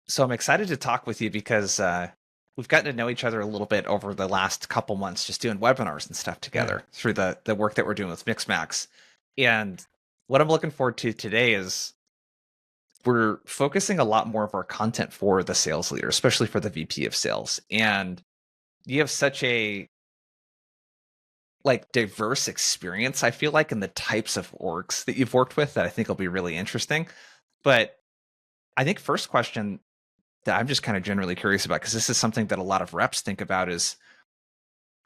So I'm excited to talk with you because we've gotten to know each other a little bit over the last couple months, just doing webinars and stuff Yeah. together through the work that we're doing with Mixmax. And what I'm looking forward to today is we're focusing a lot more of our content for the sales leader, especially for the VP of sales. And you have such a diverse experience, I feel like, in the types of orgs that you've worked with that I think will be really interesting. But I think first question that I'm just kind of generally curious about, because this is something that a lot of reps think about, is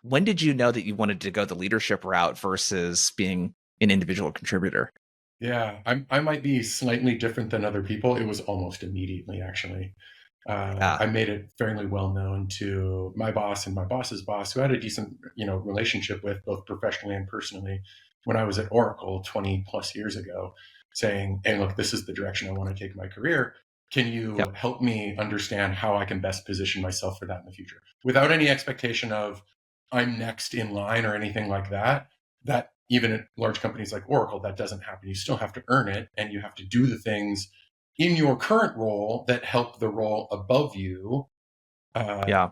when did you know that you wanted to go the leadership route versus being an individual contributor? Yeah. I might be slightly different than other people. It was almost immediately, actually. Yeah. I made it fairly well known to my boss and my boss's boss, who I had a decent, relationship with both professionally and personally when I was at Oracle 20 plus years ago, saying, "Hey, look, this is the direction I want to take my career. Can Yep. you help me understand how I can best position myself for that in the future?" Without any expectation of I'm next in line or anything like that. That even at large companies like Oracle, that doesn't happen. You still have to earn it, and you have to do the things in your current role that help the role above you uh, Yeah.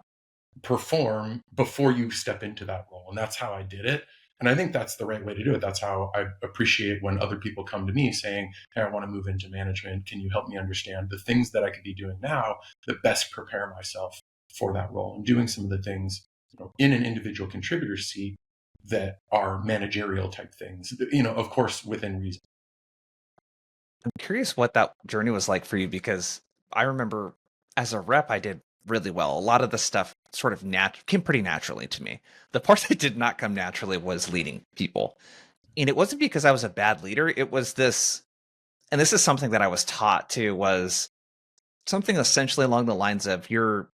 perform before you step into that role. And that's how I did it. And I think that's the right way to do it. That's how I appreciate when other people come to me saying, "Hey, I want to move into management. Can you help me understand the things that I could be doing now that best prepare myself for that role?" And doing some of the things, in an individual contributor seat that are managerial type things, of course, within reason. I'm curious what that journey was like for you, because I remember as a rep, I did really well. A lot of the stuff sort of came pretty naturally to me. The part that did not come naturally was leading people. And it wasn't because I was a bad leader. It was this, and this is something that I was taught too, was something essentially along the lines of your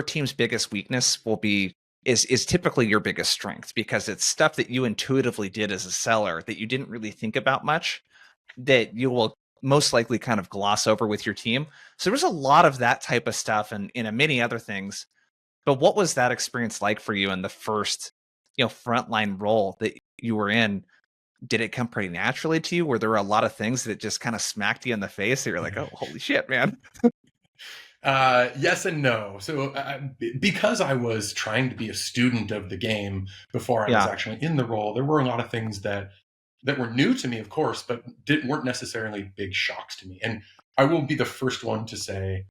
team's biggest weakness will be is typically your biggest strength, because it's stuff that you intuitively did as a seller that you didn't really think about much, that you will most likely kind of gloss over with your team. So there's a lot of that type of stuff and many other things. But what was that experience like for you in the first, frontline role that you were in? Did it come pretty naturally to you? Were there a lot of things that just kind of smacked you in the face that you're like, oh, holy shit, man? Yes and no. So, because I was trying to be a student of the game before I was Yeah. actually in the role, there were a lot of things that were new to me, of course, but weren't necessarily big shocks to me. And I will be the first one to say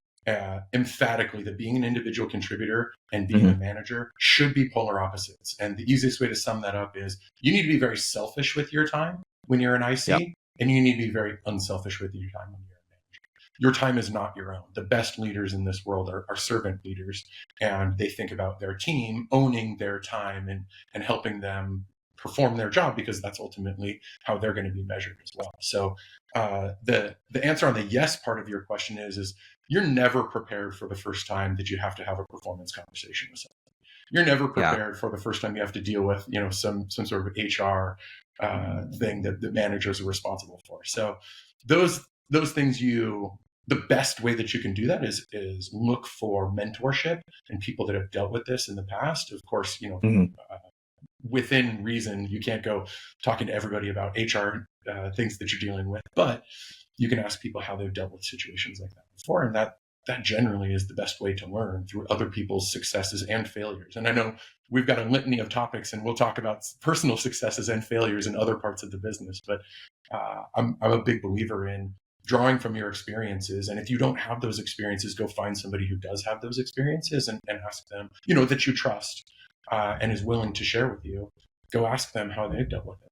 emphatically that being an individual contributor and being Hmm. a manager should be polar opposites. And the easiest way to sum that up is you need to be very selfish with your time when you're an Yep. IC, and you need to be very unselfish with your time when you're a manager. Your time is not your own. The best leaders in this world are servant leaders, and they think about their team owning their time and helping them perform their job, because that's ultimately how they're going to be measured as well. So the answer on the yes part of your question is you're never prepared for the first time that you have to have a performance conversation with someone. You're never Yeah. prepared for the first time you have to deal with some sort of HR thing that the managers are responsible for. So those things, the best way that you can do that is look for mentorship and people that have dealt with this in the past. Of course, Hmm. uh, within reason, you can't go talking to everybody about HR things that you're dealing with, but you can ask people how they've dealt with situations like that before, and that generally is the best way to learn, through other people's successes and failures. And I know we've got a litany of topics, and we'll talk about personal successes and failures in other parts of the business. But I'm a big believer in drawing from your experiences. And if you don't have those experiences, go find somebody who does have those experiences, and ask them, that you trust and is willing to share with you. Go ask them how they've dealt with it.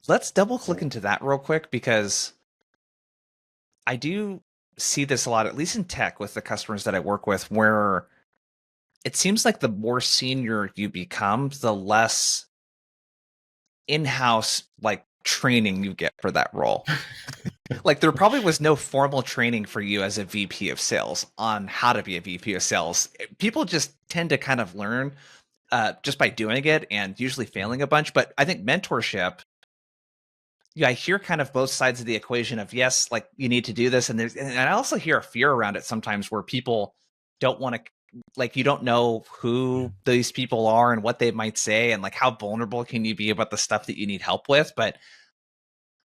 Let's double click into that real quick, because I do see this a lot, at least in tech, with the customers that I work with, where it seems like the more senior you become, the less in-house training you get for that role. Like there probably was no formal training for you as a VP of sales on how to be a VP of sales. People just tend to kind of learn just by doing it, and usually failing a bunch. But I think mentorship, yeah, I hear kind of both sides of the equation of, yes, like you need to do this, and I also hear a fear around it sometimes, where people don't want to, like, you don't know who these people are and what they might say, and like how vulnerable can you be about the stuff that you need help with. But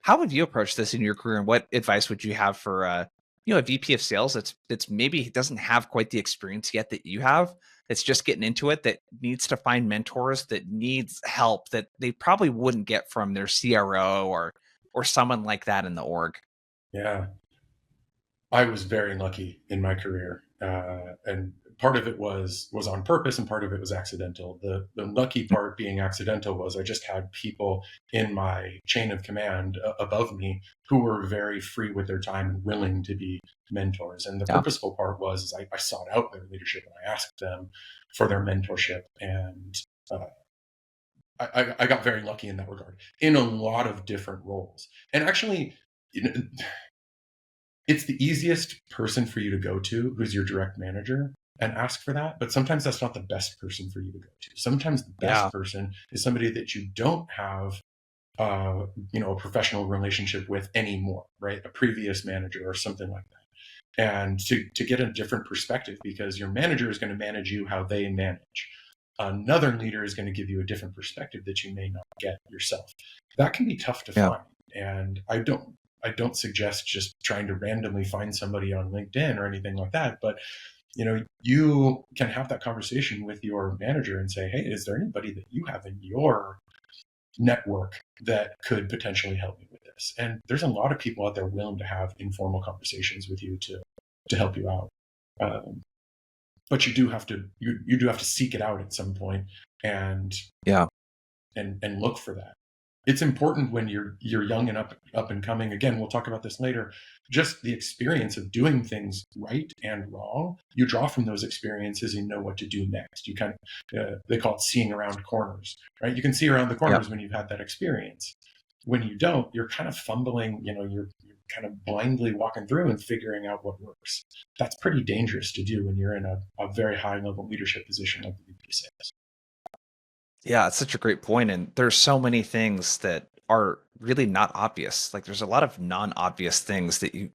how would you approach this in your career, and what advice would you have for a VP of sales that's maybe doesn't have quite the experience yet that you have, that's just getting into it, that needs to find mentors, that needs help that they probably wouldn't get from their CRO or someone like that in the org. Yeah. I was very lucky in my career, and part of it was on purpose, and part of it was accidental. The lucky part being accidental was I just had people in my chain of command above me who were very free with their time and willing to be mentors. And the Yeah. purposeful part was is I sought out their leadership and I asked them for their mentorship, and uh, I got very lucky in that regard in a lot of different roles. And actually, you know, it's the easiest person for you to go to who's your direct manager and ask for that, but sometimes that's not the best person for you to go to. Sometimes the Yeah. best person is somebody that you don't have a professional relationship with anymore, right? A previous manager or something like that. And to get a different perspective, because your manager is going to manage you how they manage. Another leader is going to give you a different perspective that you may not get yourself. That can be tough to Yeah. find. And I don't suggest just trying to randomly find somebody on LinkedIn or anything like that, but you can have that conversation with your manager and say, hey, is there anybody that you have in your network that could potentially help me with this? And there's a lot of people out there willing to have informal conversations with you to help you out. But you do have to seek it out at some point and Yeah. and look for that. It's important when you're young and up and coming. Again, we'll talk about this later. Just the experience of doing things right and wrong, you draw from those experiences and know what to do next. You kind of they call it seeing around corners, right? You can see around the corners when you've had that experience. When you don't, you're kind of fumbling. You're kind of blindly walking through and figuring out what works. That's pretty dangerous to do when you're in a very high level leadership position like the VP sales. Yeah, it's such a great point. And there's so many things that are really not obvious. Like there's a lot of non-obvious things that you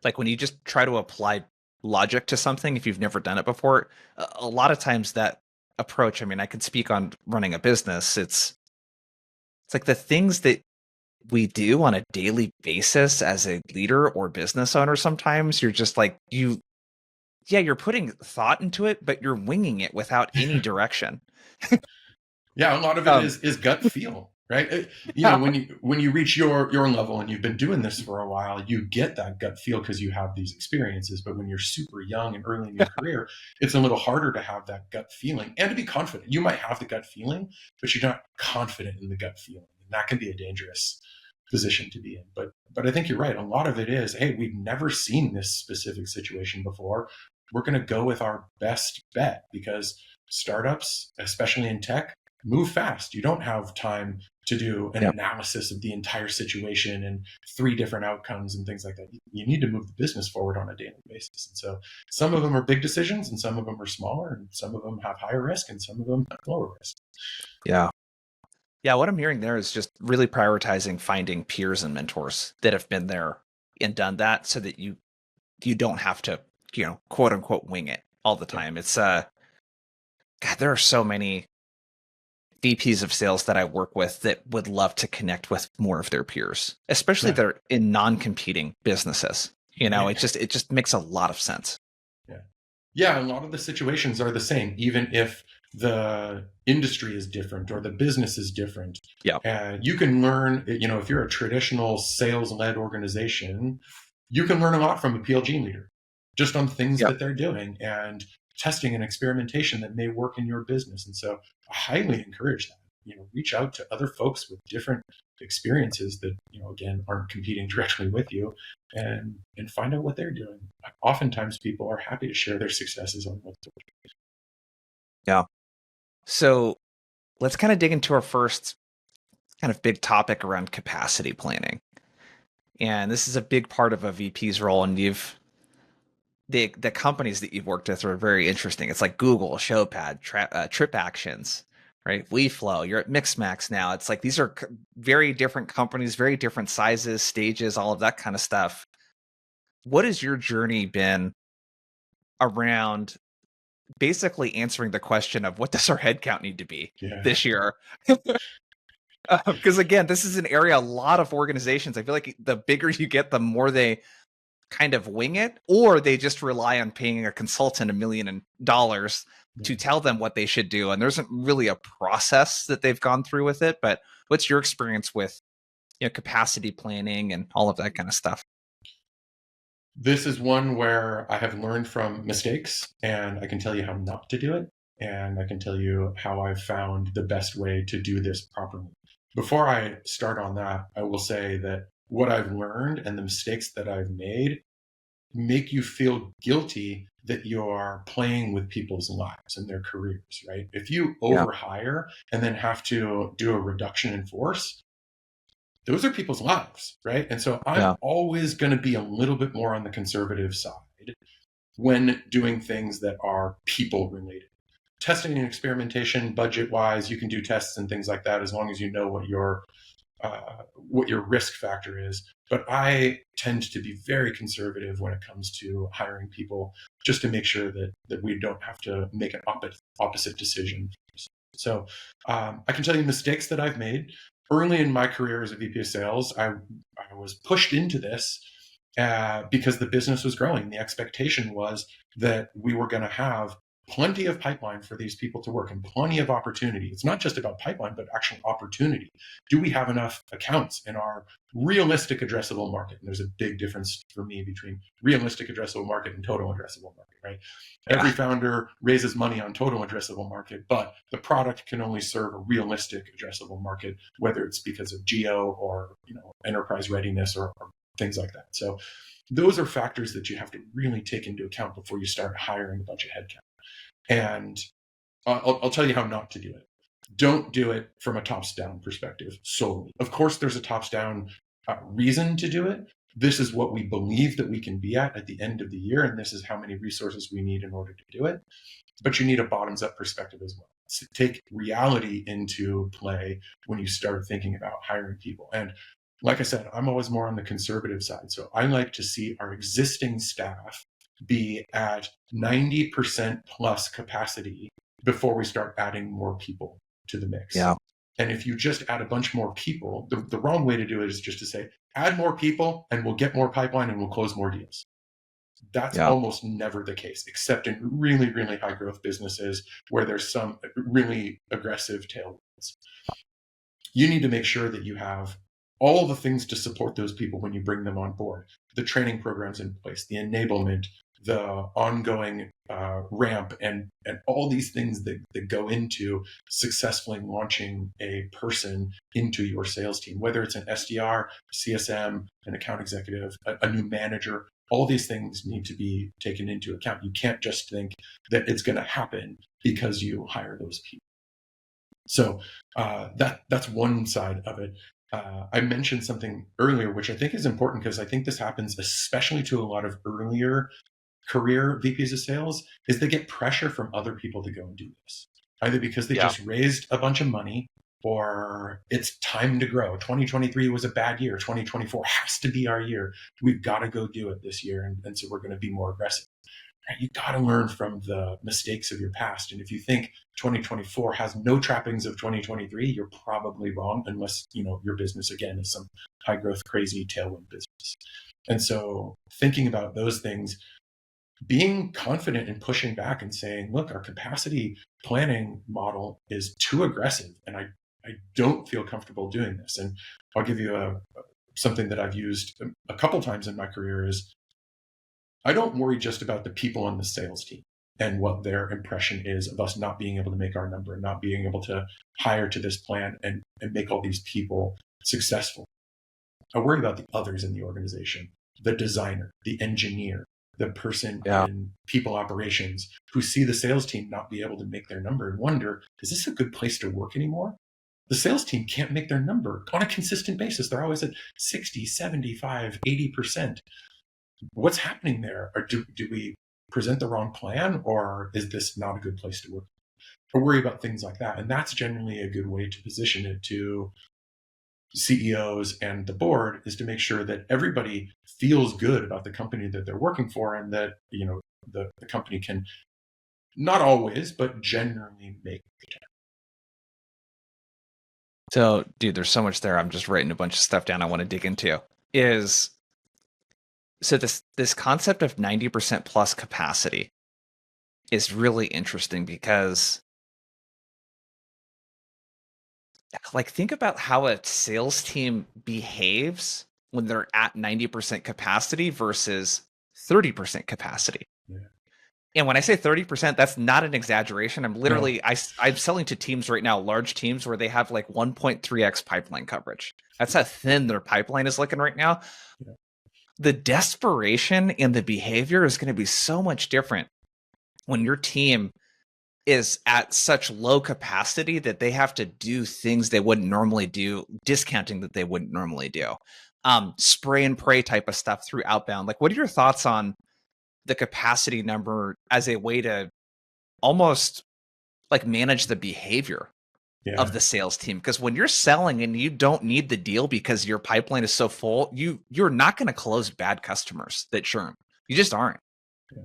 like when you just try to apply logic to something if you've never done it before. A lot of times that approach, I mean, I can speak on running a business. It's like the things that we do on a daily basis as a leader or business owner, sometimes you're just like you're putting thought into it, but you're winging it without any direction. Yeah, a lot of it Um, is gut feel, right? yeah, When you reach your level and you've been doing this for a while, you get that gut feel because you have these experiences. But when you're super young and early in your career, it's a little harder to have that gut feeling and to be confident. You might have the gut feeling, but you're not confident in the gut feeling, and that can be a dangerous position to be in. But I think you're right. A lot of it is, hey, we've never seen this specific situation before. We're going to go with our best bet because startups, especially in tech, move fast. You don't have time to do an analysis of the entire situation and three different outcomes and things like that. You need to move the business forward on a daily basis. And so some of them are big decisions and some of them are smaller and some of them have higher risk and some of them have lower risk. yeah. Yeah, what I'm hearing there is just really prioritizing finding peers and mentors that have been there and done that so that you don't have to, quote unquote wing it all the time. It's God, there are so many VPs of sales that I work with that would love to connect with more of their peers, especially if Yeah. they're in non-competing businesses. Yeah. It just makes a lot of sense. Yeah. Yeah, a lot of the situations are the same, even if the industry is different or the business is different. Yeah. And you can learn, if you're a traditional sales-led organization, you can learn a lot from a PLG leader just on things Yeah. that they're doing and testing and experimentation that may work in your business. And so I highly encourage that. Reach out to other folks with different experiences that, again, aren't competing directly with you and find out what they're doing. Oftentimes people are happy to share their successes on what they're doing. Yeah. So let's kind of dig into our first kind of big topic around capacity planning. And this is a big part of a VP's role. And the companies that you've worked with are very interesting. It's like Google, Showpad, Trip Actions, right? WeFlow. You're at Mixmax now. It's like these are very different companies, very different sizes, stages, all of that kind of stuff. What has your journey been around basically answering the question of what does our headcount need to be this year? Because again, this is an area a lot of organizations, I feel like the bigger you get, the more they kind of wing it, or they just rely on paying a consultant $1 million to tell them what they should do. And there isn't really a process that they've gone through with it. But what's your experience with capacity planning and all of that kind of stuff? This is one where I have learned from mistakes, and I can tell you how not to do it. And I can tell you how I've found the best way to do this properly. Before I start on that, I will say that what I've learned and the mistakes that I've made make you feel guilty that you're playing with people's lives and their careers, right? If you overhire and then have to do a reduction in force, those are people's lives, right? And so I'm always going to be a little bit more on the conservative side when doing things that are people related. Testing and experimentation, budget wise, you can do tests and things like that as long as you know what your risk factor is. But I tend to be very conservative when it comes to hiring people, just to make sure that we don't have to make an opposite decision. So I can tell you mistakes that I've made. Early in my career as a VP of sales, I was pushed into this because the business was growing. The expectation was that we were going to have plenty of pipeline for these people to work and plenty of opportunity. It's not just about pipeline, but actual opportunity. Do we have enough accounts in our realistic addressable market? And there's a big difference for me between realistic addressable market and total addressable market, right? Yeah. Every founder raises money on total addressable market, but the product can only serve a realistic addressable market, whether it's because of geo or enterprise readiness or things like that. So those are factors that you have to really take into account before you start hiring a bunch of headcount. And I'll tell you how not to do it. Don't do it from a tops-down perspective solely. Of course, there's a tops-down reason to do it. This is what we believe that we can be at the end of the year, and this is how many resources we need in order to do it. But you need a bottoms-up perspective as well. So take reality into play when you start thinking about hiring people. And like I said, I'm always more on the conservative side. So I like to see our existing staff be at 90% plus capacity before we start adding more people to the mix. Yeah. And if you just add a bunch more people, the wrong way to do it is just to say, add more people and we'll get more pipeline and we'll close more deals. That's almost never the case, except in really, really high growth businesses where there's some really aggressive tailwinds. You need to make sure that you have all the things to support those people when you bring them on board. The training programs in place, the enablement, the ongoing ramp, and all these things that go into successfully launching a person into your sales team, whether it's an SDR, CSM, an account executive, a new manager. All these things need to be taken into account. You can't just think that it's going to happen because you hire those people. So that's one side of it. I mentioned something earlier, which I think is important because I think this happens especially to a lot of earlier career VPs of sales, is they get pressure from other people to go and do this, either because they just raised a bunch of money or it's time to grow. 2023 was a bad year. 2024 has to be our year. We've got to go do it this year. And so we're going to be more aggressive. You got to learn from the mistakes of your past. And if you think 2024 has no trappings of 2023, you're probably wrong, unless your business, again, is some high growth, crazy tailwind business. And so thinking about those things, being confident in pushing back and saying, look, our capacity planning model is too aggressive, and I don't feel comfortable doing this. And I'll give you something that I've used a couple times in my career is, I don't worry just about the people on the sales team and what their impression is of us not being able to make our number and not being able to hire to this plan and make all these people successful. I worry about the others in the organization, the designer, the engineer, the person in people operations who see the sales team not be able to make their number and wonder, is this a good place to work anymore? The sales team can't make their number on a consistent basis. They're always at 60, 75, 80%. What's happening there? Or do we present the wrong plan, or is this not a good place to work? I worry about things like that. And that's generally a good way to position it to CEOs and the board, is to make sure that everybody feels good about the company that they're working for, and that the company can, not always, but generally make the return. So, dude, there's so much there. I'm just writing a bunch of stuff down I want to dig into. Is So this concept of 90% plus capacity is really interesting because like think about how a sales team behaves when they're at 90% capacity versus 30% capacity. Yeah. And when I say 30%, that's not an exaggeration. I'm No. literally I'm selling to teams right now, large teams where they have like 1.3x pipeline coverage. That's how thin their pipeline is looking right now. Yeah. The desperation and the behavior is going to be so much different when your team is at such low capacity that they have to do things they wouldn't normally do, discounting that they wouldn't normally do, spray and pray type of stuff through outbound. Like, what are your thoughts on the capacity number as a way to almost like manage the behavior of Yeah. the sales team? Because when you're selling and you don't need the deal because your pipeline is so full, you're not going to close bad customers that churn. You just aren't. Yeah.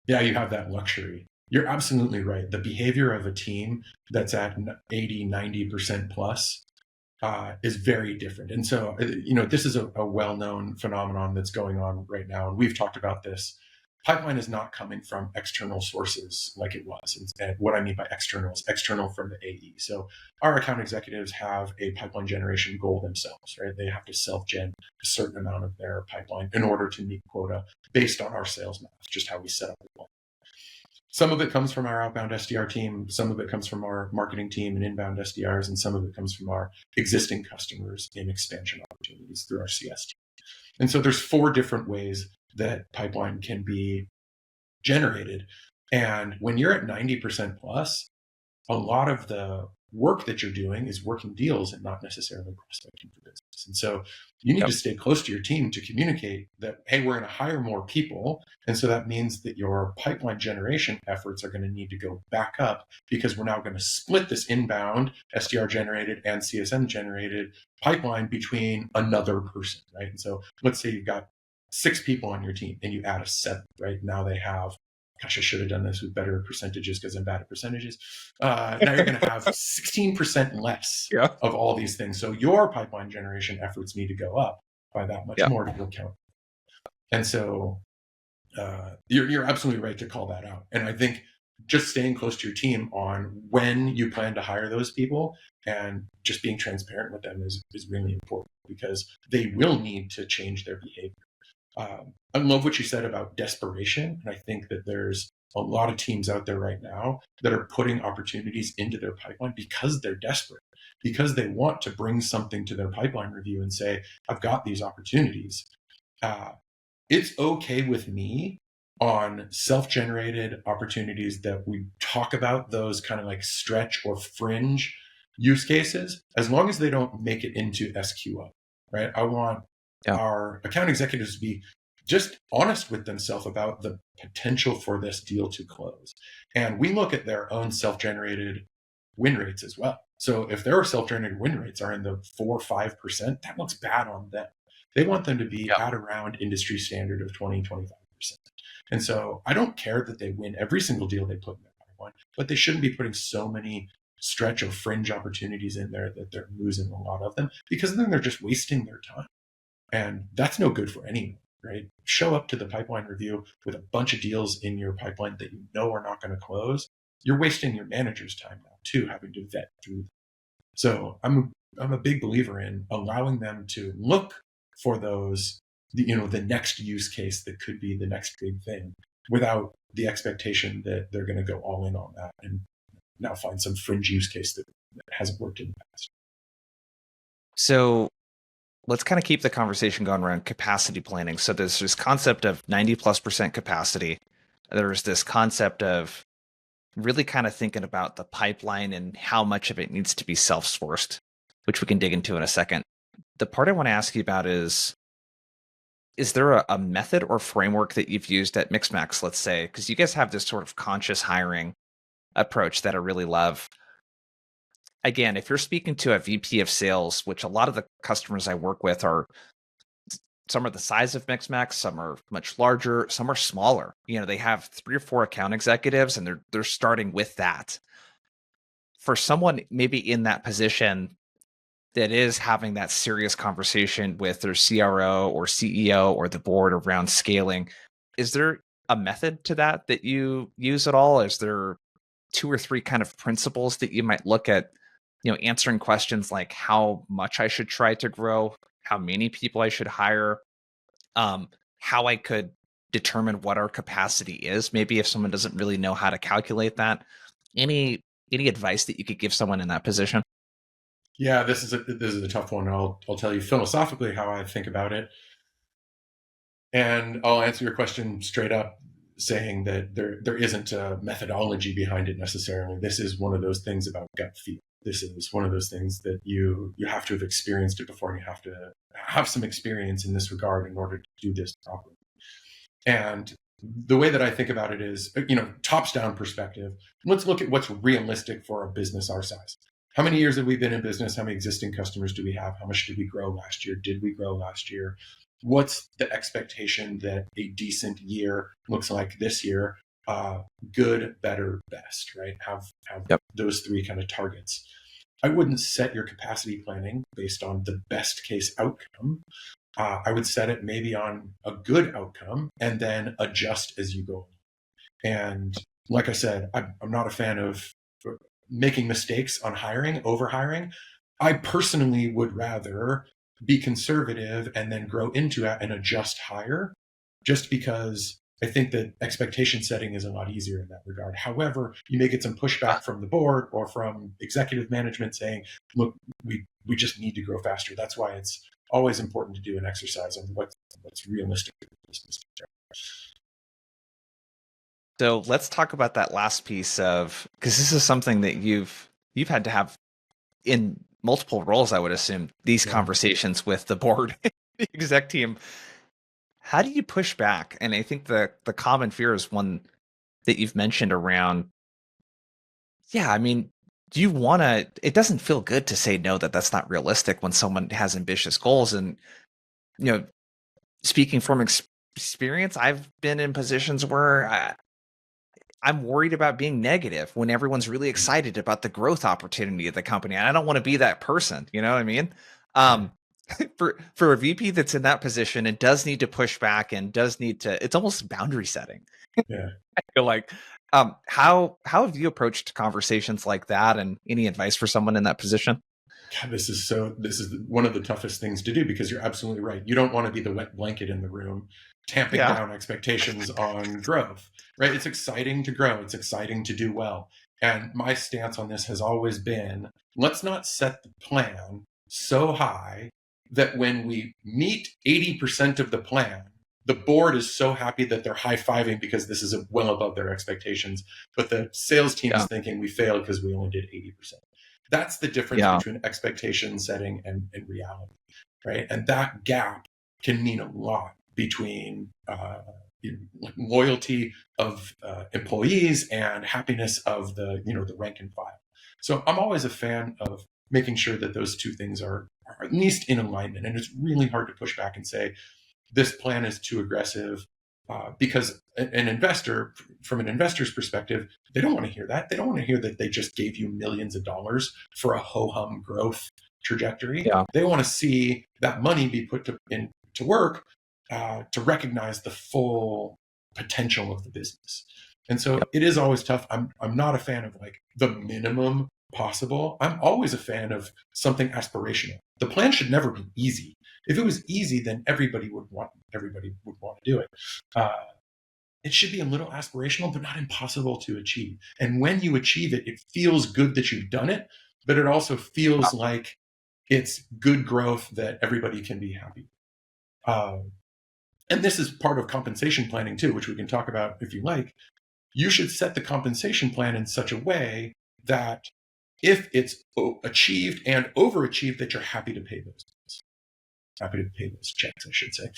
Yeah, you have that luxury. You're absolutely right. The behavior of a team that's at 80, 90% plus is very different. And so, this is a well-known phenomenon that's going on right now. And we've talked about this. Pipeline is not coming from external sources like it was. And what I mean by external is external from the AE. So our account executives have a pipeline generation goal themselves, right? They have to self-gen a certain amount of their pipeline in order to meet quota based on our sales math, just how we set up the plan. Some of it comes from our outbound SDR team, some of it comes from our marketing team and inbound SDRs, and some of it comes from our existing customers in expansion opportunities through our CS team. And so there's 4 different ways that pipeline can be generated. And when you're at 90% plus, a lot of the work that you're doing is working deals and not necessarily prospecting for business. And so you need to stay close to your team to communicate that, hey, we're going to hire more people. And so that means that your pipeline generation efforts are going to need to go back up because we're now going to split this inbound SDR generated and CSM generated pipeline between another person, right? And so let's say you've got 6 people on your team and you add a 7th, right? Now they have, gosh, I should have done this with better percentages because I'm bad at percentages. Now you're going to have 16% less Yeah. of all these things. So your pipeline generation efforts need to go up by that much Yeah. more to account. And so you're absolutely right to call that out. And I think just staying close to your team on when you plan to hire those people and just being transparent with them is really important because they will need to change their behavior. I love what you said about desperation. And I think that there's a lot of teams out there right now that are putting opportunities into their pipeline because they're desperate, because they want to bring something to their pipeline review and say, I've got these opportunities. It's okay with me on self-generated opportunities that we talk about, those kind of like stretch or fringe use cases, as long as they don't make it into SQO, right? I want our account executives to be just honest with themselves about the potential for this deal to close. And we look at their own self-generated win rates as well. So if their self-generated win rates are in the 4 or 5%, that looks bad on them. They want them to be at around industry standard of 20, 25%. And so I don't care that they win every single deal they put in their pipeline, but they shouldn't be putting so many stretch or fringe opportunities in there that they're losing a lot of them, because then they're just wasting their time. And that's no good for anyone, right? Show up to the pipeline review with a bunch of deals in your pipeline that you know are not going to close. You're wasting your manager's time now too, having to vet through them. So I'm a big believer in allowing them to look for those, the next use case that could be the next big thing, without the expectation that they're going to go all in on that and now find some fringe use case that hasn't worked in the past. So let's kind of keep the conversation going around capacity planning. So there's this concept of 90+% capacity. There's this concept of really kind of thinking about the pipeline and how much of it needs to be self-sourced, which we can dig into in a second. The part I want to ask you about is there a method or framework that you've used at Mixmax, let's say, because you guys have this sort of conscious hiring approach that I really love. Again, if you're speaking to a VP of sales, which a lot of the customers I work with are, some are the size of Mixmax, some are much larger, some are smaller. They have 3 or 4 account executives and they're starting with that. For someone maybe in that position, that is having that serious conversation with their CRO or CEO or the board around scaling. Is there a method to that that you use at all? Is there two or three kind of principles that you might look at, answering questions like how much I should try to grow, how many people I should hire, um, how I could determine what our capacity is, maybe if someone doesn't really know how to calculate that? Any any advice that you could give someone in that position? Yeah, this is a tough one. I'll tell you philosophically how I think about it, and I'll answer your question straight up, saying that there isn't a methodology behind it necessarily. This is one of those things about gut feel. This is one of those things that you have to have experienced it before, and you have to have some experience in this regard in order to do this properly. And the way that I think about it is, tops down perspective. Let's look at what's realistic for a business our size. How many years have we been in business? How many existing customers do we have? How much did we grow last year? Did we grow last year? What's the expectation that a decent year looks like this year? Good, better, best, right? Have Yep. those three kind of targets. I wouldn't set your capacity planning based on the best case outcome. I would set it maybe on a good outcome and then adjust as you go. And like I said, I'm not a fan of making mistakes on hiring, over hiring. I personally would rather be conservative and then grow into it and adjust higher, just because I think that expectation setting is a lot easier in that regard. However, you may get some pushback from the board or from executive management saying, look, we just need to grow faster. That's why it's always important to do an exercise on what's realistic for the business. So let's talk about that last piece of, because this is something that you've had to have in multiple roles, I would assume, these Yeah. conversations with the board, the exec team. How do you push back? And I think the common fear is one that you've mentioned around, yeah, I mean, do you want to, it doesn't feel good to say no, that's not realistic when someone has ambitious goals. And, you know, speaking from experience, I've been in positions where I'm worried about being negative when everyone's really excited about the growth opportunity of the company. And I don't want to be that person. You know what I mean? Yeah. Um, for a VP that's in that position and does need to push back and does need to, it's almost boundary setting. Yeah. I feel like, how have you approached conversations like that, and any advice for someone in that position? God, this is one of the toughest things to do, because you're absolutely right. You don't want to be the wet blanket in the room, tamping Yeah. down expectations on growth, right? It's exciting to grow. It's exciting to do well. And my stance on this has always been, let's not set the plan so high that when we meet 80% of the plan, the board is so happy that they're high-fiving because this is well above their expectations, but the sales team is Yeah. thinking we failed because we only did 80%. That's the difference Yeah. between expectation setting and reality, right? And that gap can mean a lot between loyalty of employees and happiness of the rank and file. So I'm always a fan of making sure that those two things are at least in alignment. And it's really hard to push back and say this plan is too aggressive, because an investor, from an investor's perspective, they don't want to hear that. They don't want to hear that they just gave you millions of dollars for a ho-hum growth trajectory. Yeah. They want to see that money be put to work, to recognize the full potential of the business. And so it is always tough. I'm not a fan of like the minimum possible. I'm always a fan of something aspirational. The plan should never be easy. If it was easy, then everybody would want to do it. It should be a little aspirational, but not impossible to achieve. And when you achieve it, it feels good that you've done it, but it also feels like it's good growth that everybody can be happy. And this is part of compensation planning too, which we can talk about if you like. You should set the compensation plan in such a way that if it's achieved and overachieved, that you're happy to pay those checks, I should say.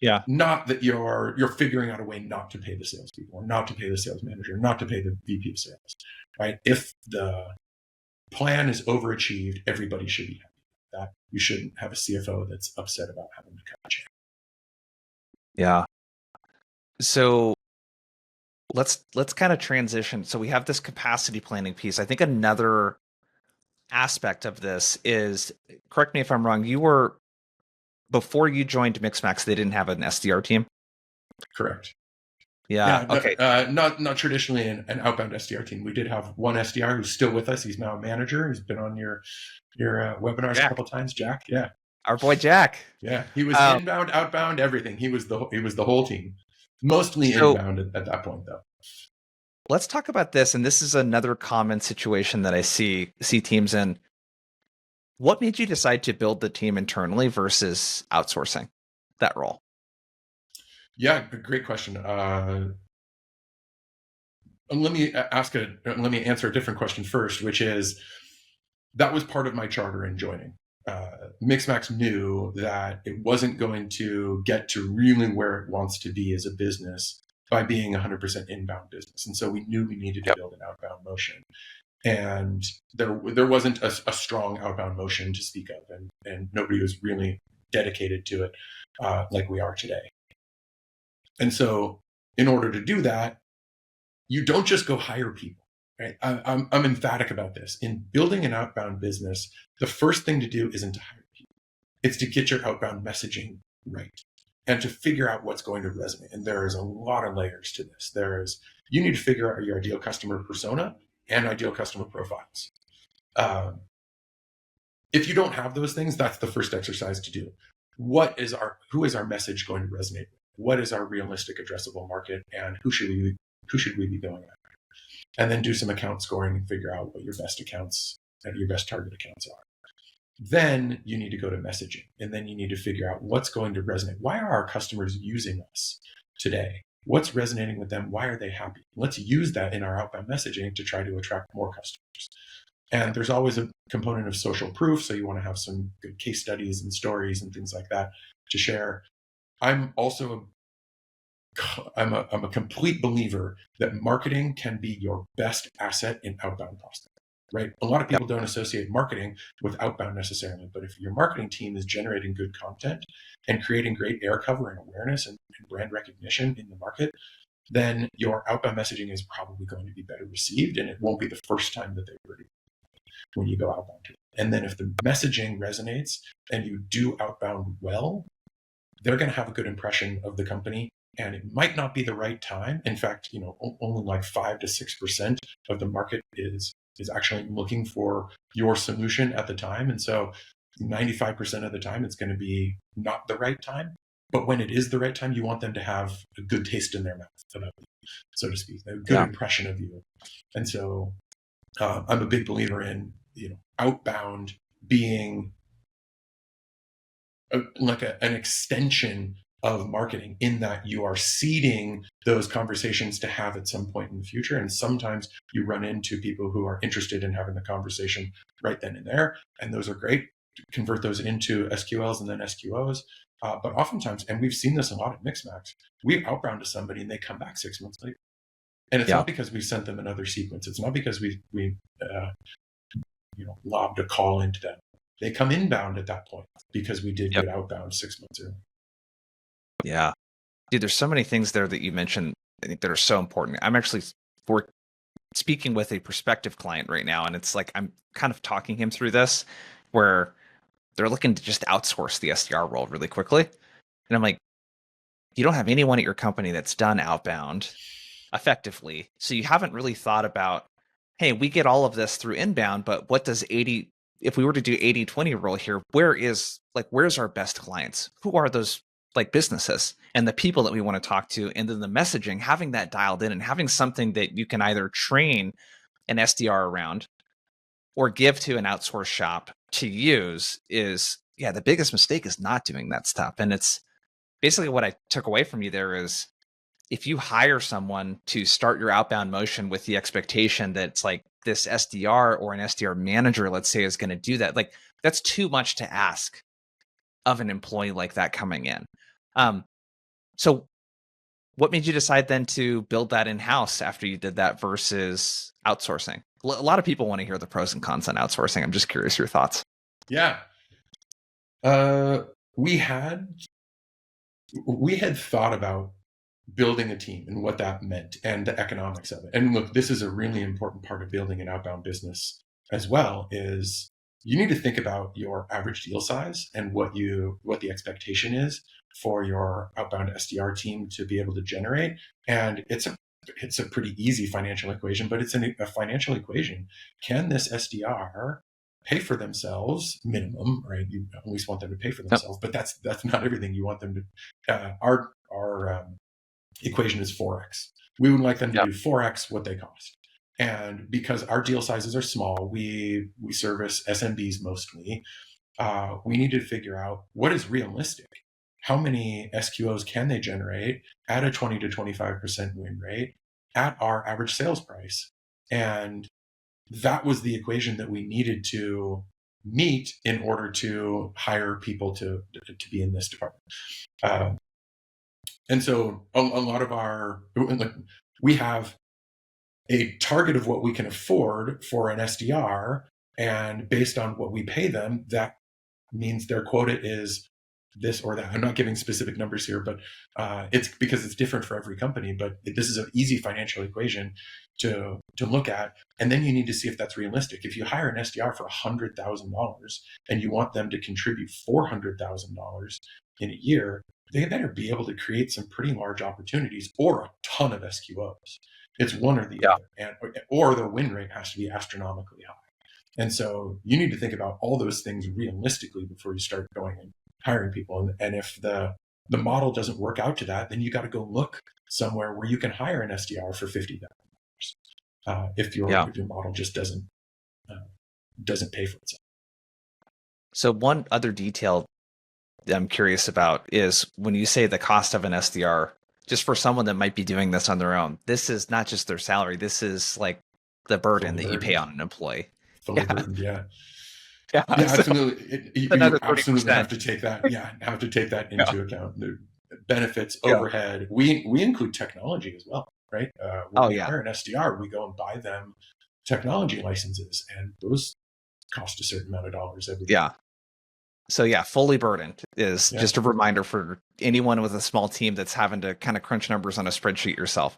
Yeah. Not that you're figuring out a way not to pay the salespeople, or not to pay the sales manager, not to pay the VP of sales, right? If the plan is overachieved, everybody should be happy with that. You shouldn't have a CFO that's upset about having to cut a check. Yeah. So let's kind of transition. So we have this capacity planning piece. I think another aspect of this is, correct me if I'm wrong, you were, before you joined Mixmax, they didn't have an SDR team? Correct. Yeah. Yeah, Okay. not traditionally an outbound SDR team. We did have one SDR who's still with us. He's now a manager. He's been on your webinars a Jack, couple times. Jack, yeah, our boy Jack. yeah. He was Um, inbound, outbound, everything. He was the whole team. Mostly so inbound at that point, though. let's talk about this. And this is another common situation that I see teams in. What made you decide to build the team internally versus outsourcing that role? Yeah, great question. Let me answer a different question first, which is that was part of my charter in joining. Mixmax knew that it wasn't going to get to really where it wants to be as a business by being 100% inbound business. And so we knew we needed to Yep. build an outbound motion. And there wasn't a strong outbound motion to speak of, and nobody was really dedicated to it like we are today. And so in order to do that, you don't just go hire people. Right? I'm emphatic about this. In building an outbound business, the first thing to do isn't to hire people. It's to get your outbound messaging right and to figure out what's going to resonate. And there is a lot of layers to this. You need to figure out your ideal customer persona and ideal customer profiles. If you don't have those things, that's the first exercise to do. Who is our message going to resonate with? What is our realistic addressable market, and who should we be going after? And then do some account scoring and figure out what your best accounts and your best target accounts are. Then you need to go to messaging, and then you need to figure out what's going to resonate. Why are our customers using us today? What's resonating with them? Why are they happy? Let's use that in our outbound messaging to try to attract more customers. And there's always a component of social proof. So you want to have some good case studies and stories and things like that to share. I'm a complete believer that marketing can be your best asset in outbound prospecting, right? A lot of people don't associate marketing with outbound necessarily, but if your marketing team is generating good content and creating great air cover and awareness and brand recognition in the market, then your outbound messaging is probably going to be better received, and it won't be the first time that they already when you go outbound. And then if the messaging resonates and you do outbound well, they're going to have a good impression of the company. And it might not be the right time. In fact, only like 5 to 6% of the market is actually looking for your solution at the time. And so 95% of the time, it's going to be not the right time. But when it is the right time, you want them to have a good taste in their mouth about you, so to speak, a good impression of you. And so I'm a big believer in outbound being an extension of marketing, in that you are seeding those conversations to have at some point in the future. And sometimes you run into people who are interested in having the conversation right then and there. And those are great. Convert those into SQLs and then SQOs. But oftentimes, and we've seen this a lot at Mixmax, we outbound to somebody and they come back 6 months later. And it's not because we sent them another sequence. It's not because we lobbed a call into them. They come inbound at that point because we did good outbound 6 months early. Yeah. Dude, there's so many things there that you mentioned, I think, that are so important. I'm actually speaking with a prospective client right now, and it's like I'm kind of talking him through this, where they're looking to just outsource the SDR role really quickly. And I'm like, you don't have anyone at your company that's done outbound effectively. So you haven't really thought about, hey, we get all of this through inbound, but what does if we were to do 80-20 rule here, where's our best clients? Who are those businesses and the people that we want to talk to? And then the messaging, having that dialed in and having something that you can either train an SDR around or give to an outsourced shop to use is, the biggest mistake is not doing that stuff. And it's basically what I took away from you there is, if you hire someone to start your outbound motion with the expectation that it's like this SDR or an SDR manager, let's say, is going to do that, that's too much to ask of an employee like that coming in. So what made you decide then to build that in-house after you did that versus outsourcing? A lot of people want to hear the pros and cons on outsourcing. I'm just curious your thoughts. Yeah. We had thought about building a team and what that meant and the economics of it. And look, this is a really important part of building an outbound business as well is you need to think about your average deal size and what the expectation is for your outbound SDR team to be able to generate. And it's a pretty easy financial equation, but it's a financial equation. Can this SDR pay for themselves minimum, right? You at least want them to pay for Yep. themselves, but that's not everything. You want them to, our equation is 4x. We would like them to Yep. do 4x what they cost. And because our deal sizes are small, we service SMBs mostly. We need to figure out what is realistic. How many SQOs can they generate at a 20 to 25% win rate at our average sales price? And that was the equation that we needed to meet in order to hire people to be in this department. And so a lot of we have a target of what we can afford for an SDR, and based on what we pay them, that means their quota is this or that. I'm not giving specific numbers here, but it's because it's different for every company. But this is an easy financial equation to look at, and then you need to see if that's realistic. If you hire an SDR for $100,000 and you want them to contribute $400,000 in a year, they better be able to create some pretty large opportunities or a ton of SQOs. It's one or the Yeah. other, or their win rate has to be astronomically high. And so you need to think about all those things realistically before you start going and hiring people. And if the model doesn't work out to that, then you got to go look somewhere where you can hire an SDR for $50,000 if your model just doesn't pay for itself. So one other detail that I'm curious about is when you say the cost of an SDR, just for someone that might be doing this on their own, this is not just their salary. This is like the burden that you pay on an employee. Fully burdened, yeah. Yeah, Yeah, absolutely. You another absolutely 30%. have to take that. Yeah, have to take that into account. The benefits, Yeah. overhead. We include technology as well, right? When we hire an SDR, we go and buy them technology licenses, and those cost a certain amount of dollars every year. Yeah. So yeah, fully burdened is just a reminder for anyone with a small team that's having to kind of crunch numbers on a spreadsheet yourself.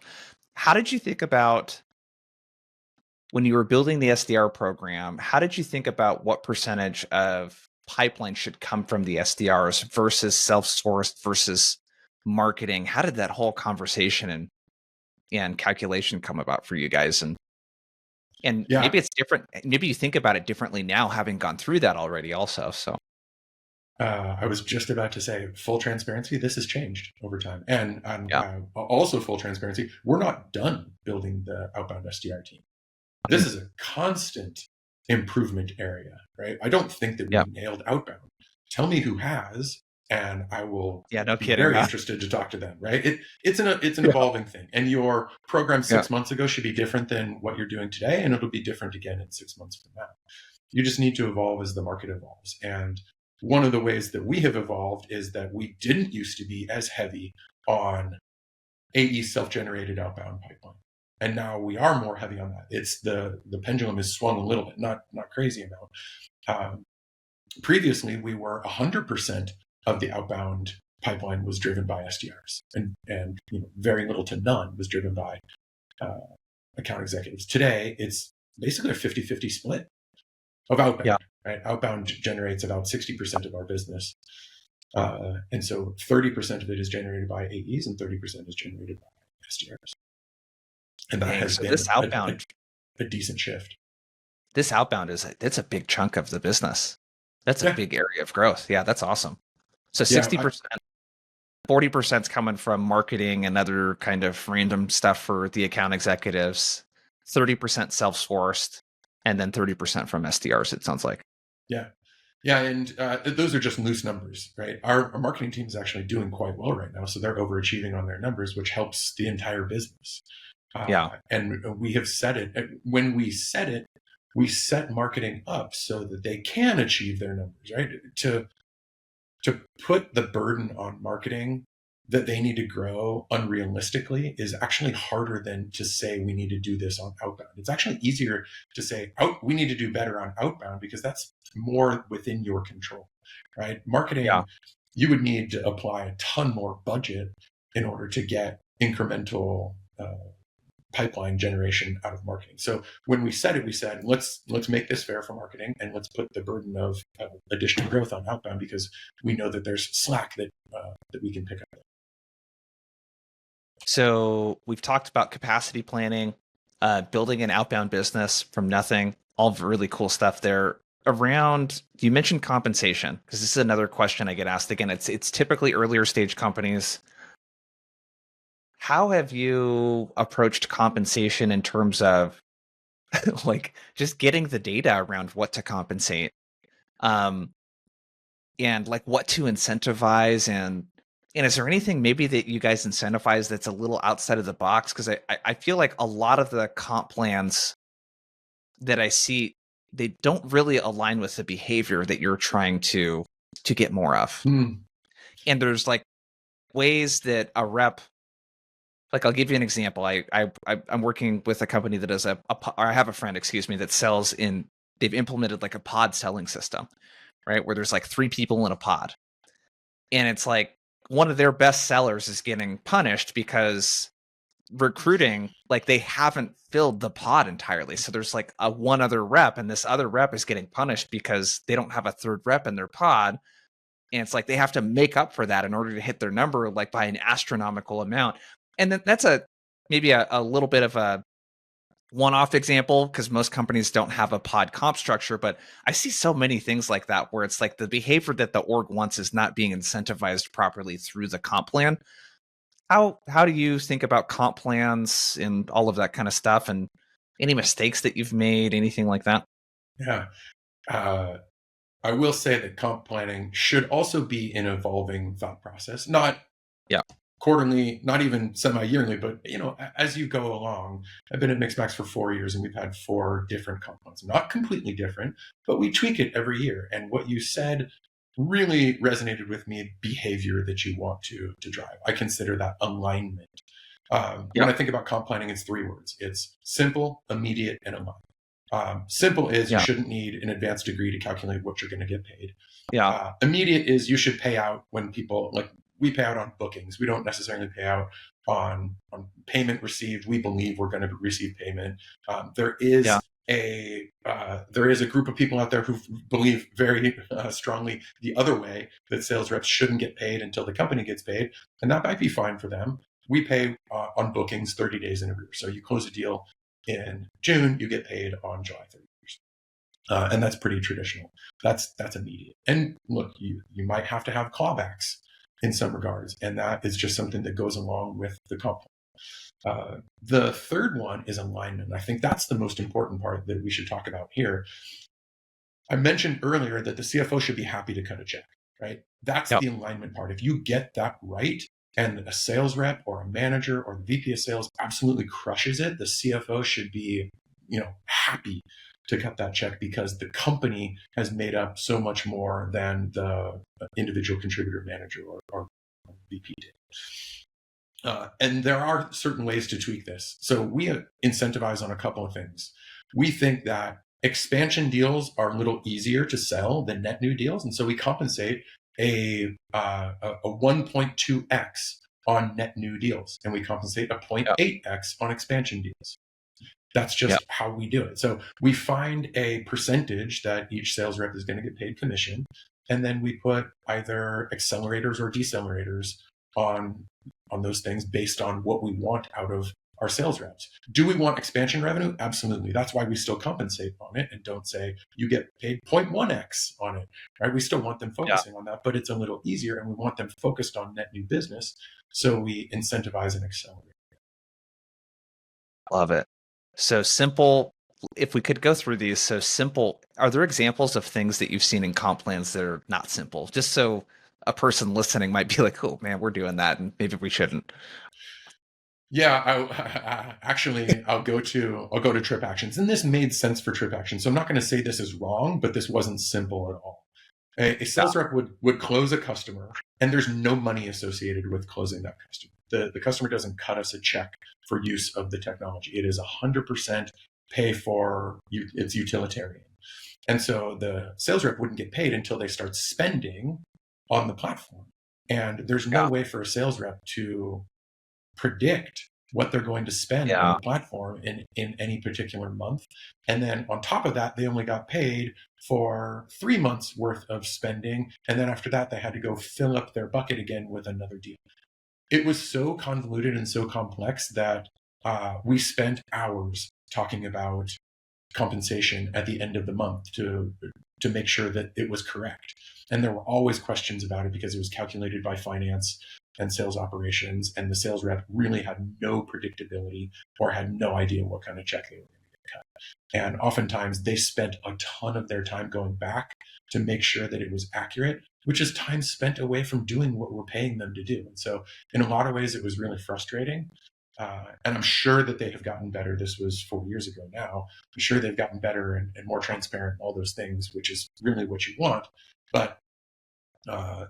How did you think about when you were building the SDR program? How did you think about what percentage of pipeline should come from the SDRs versus self-sourced versus marketing? How did that whole conversation and calculation come about for you guys? And maybe it's different. Maybe you think about it differently now, having gone through that already also. So I was just about to say, full transparency, this has changed over time. And also full transparency, we're not done building the outbound SDR team. This is a constant improvement area, right? I don't think that we nailed outbound. Tell me who has, and I will be very interested to talk to them, right? It's an evolving thing. And your program 6 months ago should be different than what you're doing today, and it'll be different again in 6 months from now. You just need to evolve as the market evolves. And one of the ways that we have evolved is that we didn't used to be as heavy on AE self-generated outbound pipeline. And now we are more heavy on that. It's the pendulum has swung a little bit, not crazy amount. Previously, we were 100% of the outbound pipeline was driven by SDRs, and very little to none was driven by account executives. Today, it's basically a 50-50 split of outbound. Right? Outbound generates about 60% of our business. And so 30% of it is generated by AEs and 30% is generated by SDRs. And that has been this outbound, a decent shift. This outbound it's a big chunk of the business. That's a big area of growth. Yeah, that's awesome. So 60%, 40% is coming from marketing and other kind of random stuff for the account executives, 30% self-sourced, and then 30% from SDRs, it sounds like. Yeah, and those are just loose numbers, right? Our marketing team is actually doing quite well right now, so they're overachieving on their numbers, which helps the entire business. And we have set it. When we set it, we set marketing up so that they can achieve their numbers, right? To put the burden on marketing that they need to grow unrealistically is actually harder than to say we need to do this on outbound. It's actually easier to say we need to do better on outbound because that's more within your control, right? Marketing, you would need to apply a ton more budget in order to get incremental pipeline generation out of marketing. So when we said it, we said, let's make this fair for marketing, and let's put the burden of additional growth on outbound, because we know that there's slack that we can pick up. So we've talked about capacity planning, building an outbound business from nothing, all really cool stuff there. Around, you mentioned compensation, because this is another question I get asked. Again, it's typically earlier stage companies. How have you approached compensation in terms of like just getting the data around what to compensate, um, and like what to incentivize, and is there anything maybe that you guys incentivize that's a little outside of the box? Because I feel like a lot of the comp plans that I see, they don't really align with the behavior that you're trying to get more of. And there's like ways that a rep, like I'll give you an example. I'm working with a company that does or I have a friend, excuse me, that sells in. They've implemented like a pod selling system, right? Where there's like 3 people in a pod, and it's like one of their best sellers is getting punished because recruiting, like they haven't filled the pod entirely. So there's like a one other rep, and this other rep is getting punished because they don't have a third rep in their pod. And it's like they have to make up for that in order to hit their number, like by an astronomical amount. And then that's maybe a little bit of a one-off example, because most companies don't have a pod comp structure, but I see so many things like that where it's like the behavior that the org wants is not being incentivized properly through the comp plan. How do you think about comp plans and all of that kind of stuff, and any mistakes that you've made, anything like that? Yeah. I will say that comp planning should also be an evolving thought process, not Yeah. quarterly, not even semi-yearly, but as you go along. I've been at Mixmax for 4 years, and we've had 4 different comp plans, not completely different, but we tweak it every year. And what you said really resonated with me: behavior that you want to drive. I consider that alignment. When I think about comp planning, it's 3 words: it's simple, immediate, and aligned. Simple is you shouldn't need an advanced degree to calculate what you're going to get paid. Immediate is you should pay out when people, like, we pay out on bookings. We don't necessarily pay out on payment received. We believe we're going to receive payment. There is a group of people out there who believe very strongly the other way, that sales reps shouldn't get paid until the company gets paid, and that might be fine for them. We pay on bookings 30 days in arrears. So you close a deal in June, you get paid on July 31st. And that's pretty traditional. That's immediate. And look, you might have to have clawbacks in some regards, and that is just something that goes along with the comp. The third one is alignment. I think that's the most important part that we should talk about here. I mentioned earlier that the CFO should be happy to cut a check, right? That's the alignment part. If you get that right, and a sales rep or a manager or the VP of sales absolutely crushes it, the CFO should be, happy to cut that check, because the company has made up so much more than the individual contributor, manager, or VP did. And there are certain ways to tweak this. So we incentivize on a couple of things. We think that expansion deals are a little easier to sell than net new deals, and so we compensate a 1.2x on net new deals, and we compensate a 0.8x on expansion deals. That's just how we do it. So we find a percentage that each sales rep is going to get paid commission, and then we put either accelerators or decelerators on those things based on what we want out of our sales reps. Do we want expansion revenue? Absolutely. That's why we still compensate on it and don't say you get paid 0.1x on it, right? We still want them focusing on that, but it's a little easier, and we want them focused on net new business. So we incentivize and accelerate. Love it. So simple. If we could go through these, so simple, are there examples of things that you've seen in comp plans that are not simple? Just so a person listening might be like, oh man, we're doing that, and maybe we shouldn't. Yeah, I'll go to trip actions, and this made sense for trip actions. So I'm not going to say this is wrong, but this wasn't simple at all. A sales rep would close a customer, and there's no money associated with closing that customer. The customer doesn't cut us a check for use of the technology. It is 100% pay for it's utilitarian. And so the sales rep wouldn't get paid until they start spending on the platform. And there's no way for a sales rep to predict what they're going to spend on Yeah. the platform in any particular month. And then on top of that, they only got paid for 3 months worth of spending. And then after that, they had to go fill up their bucket again with another deal. It was so convoluted and so complex that we spent hours talking about compensation at the end of the month to make sure that it was correct. And there were always questions about it because it was calculated by finance and sales operations, and the sales rep really had no predictability or had no idea what kind of check they were going to get cut. And oftentimes they spent a ton of their time going back to make sure that it was accurate, which is time spent away from doing what we're paying them to do. And so in a lot of ways, it was really frustrating. And I'm sure that they have gotten better. This was 4 years ago now. I'm sure they've gotten better and more transparent, all those things, which is really what you want. But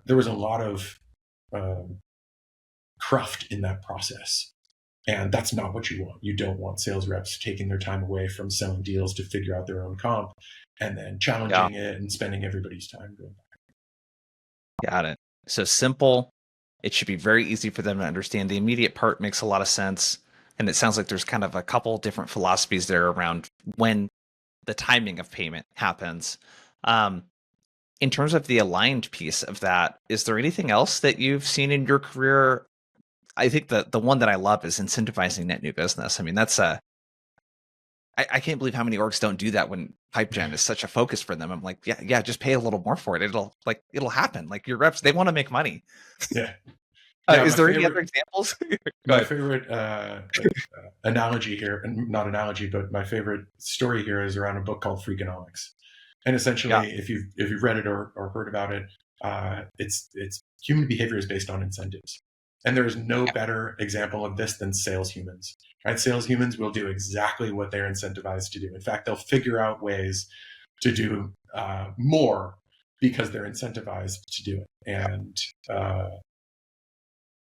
there was a lot of cruft in that process. And that's not what you want. You don't want sales reps taking their time away from selling deals to figure out their own comp and then challenging it and spending everybody's time going back. Got it. So simple. It should be very easy for them to understand. The immediate part makes a lot of sense. And it sounds like there's kind of a couple different philosophies there around when the timing of payment happens. In terms of the aligned piece of that, is there anything else that you've seen in your career? I think the one that I love is incentivizing net new business. I mean, that's I can't believe how many orgs don't do that when pipe gen is such a focus for them. I'm like, yeah, just pay a little more for it. It'll happen. Like your reps, they want to make money. Yeah. Is there any other examples? My favorite analogy here, and not analogy, but my favorite story here is around a book called Freakonomics. And essentially, if you've read it or heard about it, it's human behavior is based on incentives. And there is no better example of this than sales humans. Right? Sales humans will do exactly what they're incentivized to do. In fact, they'll figure out ways to do more because they're incentivized to do it. And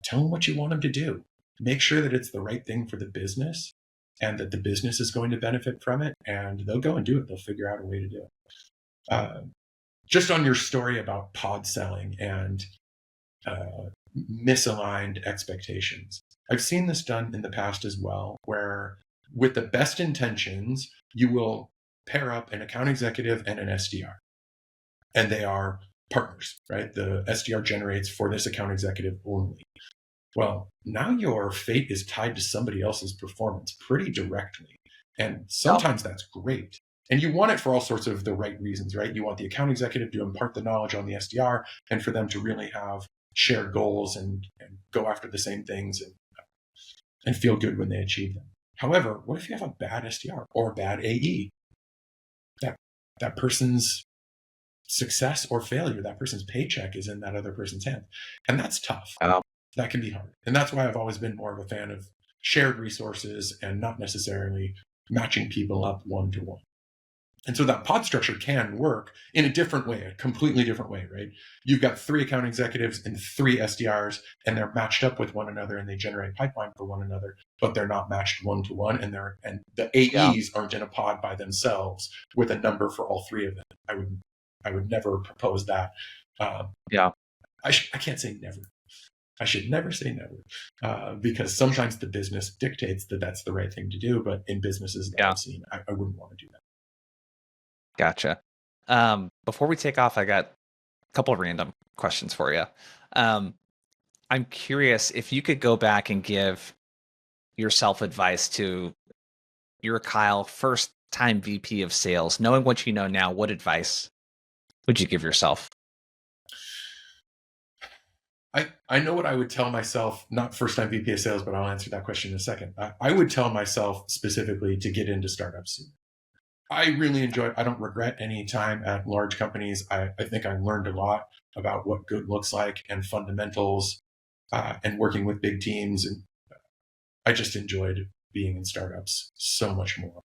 tell them what you want them to do. Make sure that it's the right thing for the business and that the business is going to benefit from it. And they'll go and do it. They'll figure out a way to do it. Just on your story about pod selling and misaligned expectations. I've seen this done in the past as well, where with the best intentions, you will pair up an account executive and an SDR. And they are partners, right? The SDR generates for this account executive only. Well, now your fate is tied to somebody else's performance pretty directly. And sometimes that's great. And you want it for all sorts of the right reasons, right? You want the account executive to impart the knowledge on the SDR and for them to really have shared goals and go after the same things and feel good when they achieve them. However, what if you have a bad SDR or a bad AE? That person's success or failure, that person's paycheck is in that other person's hand. And that's tough. That can be hard. And that's why I've always been more of a fan of shared resources and not necessarily matching people up one-to-one. And so that pod structure can work in a different way, a completely different way, right? You've got 3 account executives and 3 SDRs, and they're matched up with one another and they generate pipeline for one another, but they're not matched one-to-one. And the AEs aren't in a pod by themselves with a number for all 3 of them. I would never propose that. I can't say never. I should never say never, because sometimes the business dictates that that's the right thing to do. But in businesses that I've seen, I wouldn't want to do that. Gotcha. Before we take off, I got a couple of random questions for you. I'm curious if you could go back and give yourself advice to your Kyle, first time VP of sales, knowing what you know now, what advice would you give yourself? I know what I would tell myself, not first time VP of sales, but I'll answer that question in a second. I would tell myself specifically to get into startups soon. I really enjoy it. I don't regret any time at large companies. I think I learned a lot about what good looks like and fundamentals and working with big teams. And I just enjoyed being in startups so much more.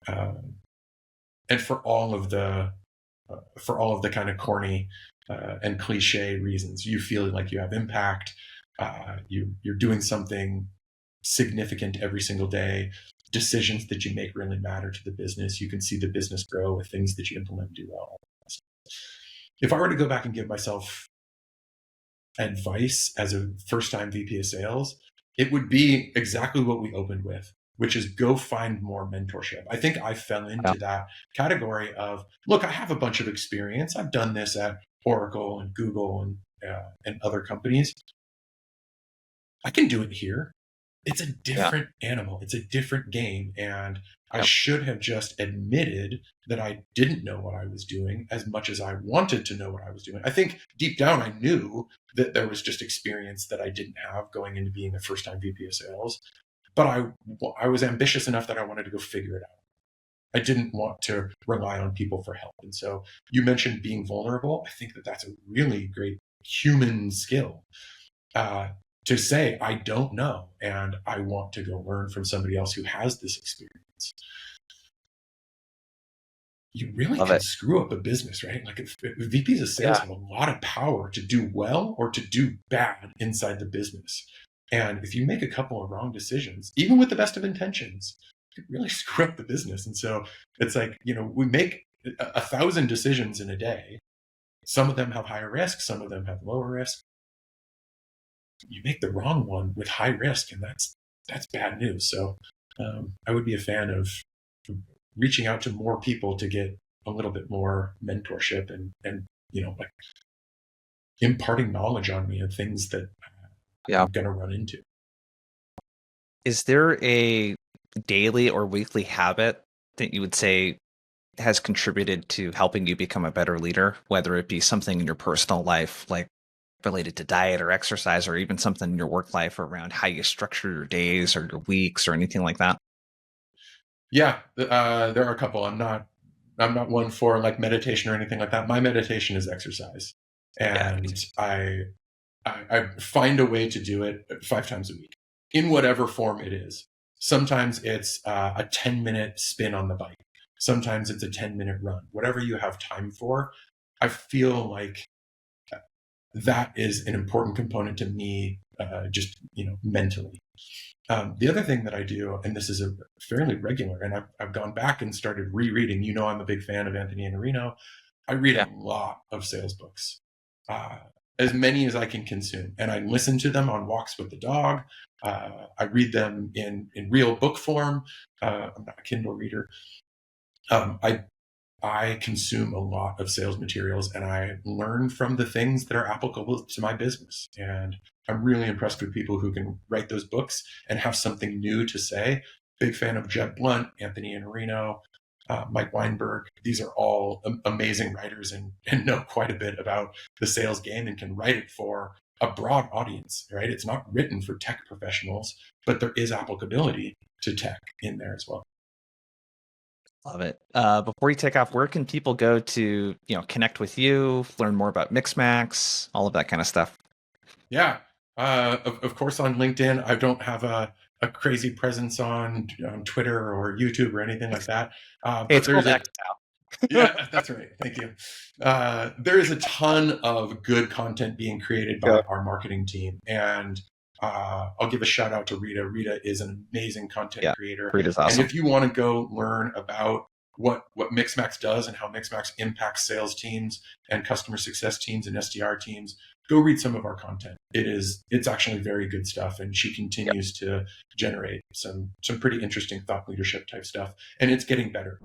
And for all of the kind of corny and cliche reasons, you feel like you have impact. You're doing something significant every single day. Decisions that you make really matter to the business. You can see the business grow with things that you implement and do well. If I were to go back and give myself advice as a first-time VP of sales, it would be exactly what we opened with, which is go find more mentorship. I think I fell Yeah. into that category of, look, I have a bunch of experience. I've done this at Oracle and Google and other companies. I can do it here. It's a Yeah. different animal. It's a different game. And I Yep. should have just admitted that I didn't know what I was doing as much as I wanted to know what I was doing. I think deep down, I knew that there was just experience that I didn't have going into being a first time VP of sales. But I was ambitious enough that I wanted to go figure it out. I didn't want to rely on people for help. And so you mentioned being vulnerable. I think that that's a really great human skill. To say, I don't know, and I want to go learn from somebody else who has this experience. You really Love can it. screw up a business, right? Like if VPs of sales Yeah. have a lot of power to do well or to do bad inside the business. And if you make a couple of wrong decisions, even with the best of intentions, you can really screw up the business. And so it's like, we make 1,000 decisions in a day. Some of them have higher risk, some of them have lower risk. You make the wrong one with high risk, and that's bad news. So I would be a fan of reaching out to more people to get a little bit more mentorship and like imparting knowledge on me of things that Yeah. I'm going to run into. Is there a daily or weekly habit that you would say has contributed to helping you become a better leader, whether it be something in your personal life, like related to diet or exercise, or even something in your work life around how you structure your days or your weeks or anything like that? Yeah, there are a couple. I'm not one for like meditation or anything like that. My meditation is exercise, Yeah. and I find a way to do it 5 times a week in whatever form it is. Sometimes it's a 10-minute spin on the bike. Sometimes it's a 10-minute run. Whatever you have time for, I feel like that is an important component to me, just mentally. The other thing that I do, and this is a fairly regular, and I've gone back and started rereading. I'm a big fan of Anthony Iannarino. I read Yeah. a lot of sales books, as many as I can consume, and I listen to them on walks with the dog. I read them in real book form. I'm not a Kindle reader. I consume a lot of sales materials, and I learn from the things that are applicable to my business. And I'm really impressed with people who can write those books and have something new to say. Big fan of Jeb Blunt, Anthony Iannarino, Mike Weinberg. These are all amazing writers and know quite a bit about the sales game and can write it for a broad audience, right? It's not written for tech professionals, but there is applicability to tech in there as well. Love it. Before you take off, where can people go to, connect with you, learn more about Mixmax, all of that kind of stuff? Yeah. Of course, on LinkedIn, I don't have a crazy presence on Twitter or YouTube or anything like that. Hey, But it's there's called a, X now. yeah, that's right. Thank you. There is a ton of good content being created Yeah. by our marketing team. And I'll give a shout out to Rita. Rita is an amazing content Yeah. creator. Read is And awesome. if you want to go learn about what Mixmax does and how Mixmax impacts sales teams and customer success teams and SDR teams, go read some of our content. It's actually very good stuff, and she continues to generate some pretty interesting thought leadership type stuff, and it's getting better.